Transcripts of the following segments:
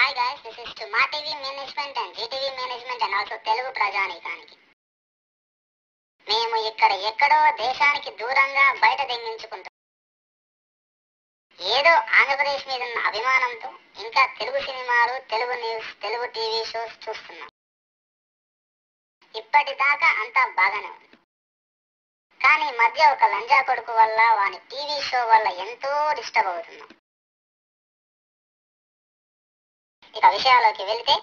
Hi guys, this is to Maa TV management and Zee TV management and also Telugu ప్రజానీకానికి. మేము ఇక్కడ ఎక్కడో దేశానికి దూరంగా బయట దింగించుకుంటాం. ఏదో ఆంధ్రప్రదేశ్ మీద ఉన్న అభిమానంతో ఇంకా తెలుగు సినిమాలు, Telugu news, Telugu TV shows చూస్తున్నాం. ఇప్పటిదాకా అంతా బాగానే ఉంది. కానీ ఈ మధ్య ఒక లంజా కొడుకు వల్ల, వాని టీవీ షో వల్ల ఎంతో డిస్టర్బ్ అవుతున్నాం. ఇక విషయాల్లోకి వెళ్తే,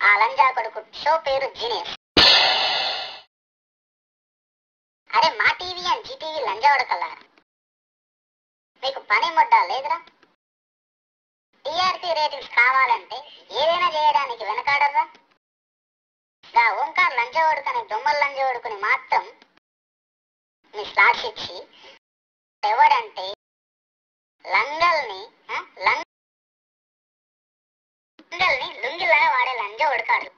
ఆ లంజా కొడుకు షో పేరు జీనియస్. అరే మా టీవీ అండ్ జీటీవీ లంజా కొడకల్లా, మీకు పని ముడ్డా లేదురా? టీఆర్పీ రేటింగ్స్ కావాలంటే ఏదైనా చేయడానికి వెనకాడరా? గా ఓంకార్ లంజా కొడుకని, దొమ్మల లంజా కొడుకుని మాత్రం మీ స్లాట్స్ ఇచ్చి, ఎవడంటే లంగల్ని లుంగిలాగా వాడే లంజా ఉడకాడు,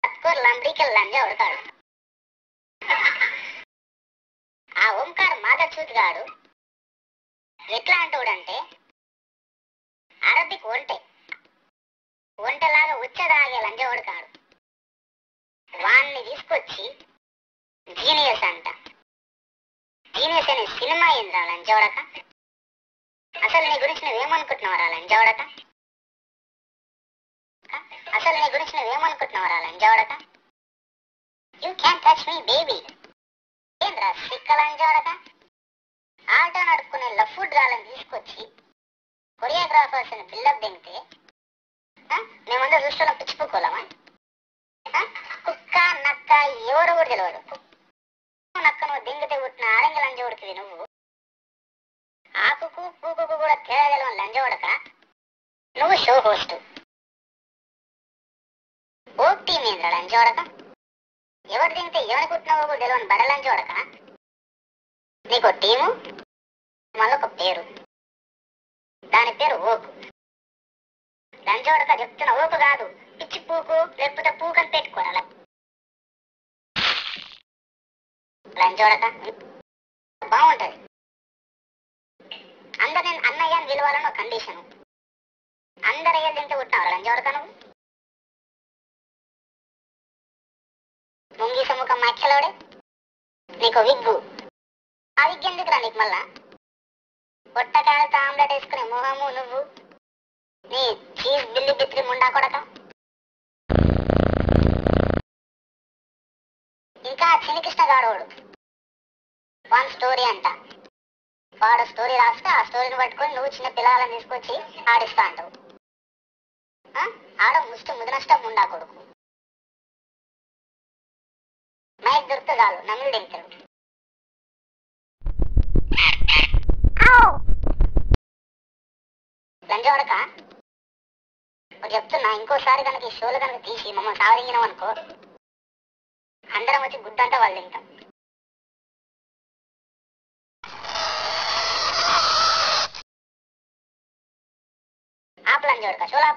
తక్కువ లంబడికల్ లంజా ఉడకాడు. ఆ ఓంకార్ మాధవచూత్ గాడు ఎట్లా అంటాడంటే, అరబిక్ ఒంటెలాగా ఉచ్చదాగే లంజా ఉడకాడు. వాణ్ణి తీసుకొచ్చి జీనియస్ అంట. జీనియస్ అనే సినిమా ఏంద్రా లంజా ఉడక? అసలు నీ గురించి నువ్వేమనుకుంటున్నావురా లంజా ఉడక? లంజా ఉడక? You can touch me baby. ఏంద్రా సిక్క లంజా ఉడక? ఆటో నడుపుకునే లఫ్వుడ్ గాళ్ళని తీసుకొచ్చి కొరియోగ్రాఫర్స్ అని బిల్డప్ దింగితే మేమందరూ చూస్తున్నాం, పిచ్చిపోకోలేమా? కుక్క నక్క ఎవరు కూడా తెలియదు. నక్క నువ్వు దింగితే పుట్టిన ఆరెంజ్ లంజా ఉడికివి నువ్వు. ఆకుకు పూకుకు కూడా తేడా తెలియని లంజా ఉడక నువ్వు షో హోస్ట్. ఓ టీం ఏంద్రా లంజా ఉడక? ఎవరు దింగితే ఎవరికి పుట్టినావో కూడా తెలియని బడ లంజా ఉడక. నీకు టీము, మళ్ళొక పేరు, దాని పేరు ఓకు. లంజా ఉడక చెప్తున్న ఓకు కాదు, పిచ్చి పూకు లేకపోతే పూకు అని పెట్టుకోవాలి. లంజా ఉడక బాగుంటది. అందరు నేను అన్నయ్య అని విలువాలని ఒక కండిషను. అందరు అయ్యలు తింటే పుట్టినావు లంజా ఉడక నువ్వు. ముంగి సముఖం మచ్చలోడే నీకు విగ్గు. ఆ విగ్గు ఎందుకురా నీకు మళ్ళా? పొట్టకాయలతో ఆమ్లెట్ వేసుకునే మొహము నువ్వు, నీ చీజ్ బిల్లి బిత్రి ముండా కొడక. ఇంకా చిన్నకృష్ణ గాడోడు వన్ స్టోరీ అంట. వాడు స్టోరీ రాస్తే ఆ స్టోరీని పట్టుకొని నువ్వు చిన్న పిల్లలను తీసుకొచ్చి ఆడిస్తా అంటావు. ఆడ ముష్టి ముదినష్టం ముండా కొడుకు. మైక్ దొరికితే చాలు నమ్ముడు దింగుతాడు. లంజా ఉడక చెప్తున్నా, ఇంకోసారి కనుక ఈ షోలు కనుక తీసి మమ్మల్ని సావరింగినాం అనుకో, అందరం వచ్చి గుడ్డంటే వాళ్ళు తింటాం. ఆప్ లంజా ఉడక షోలా.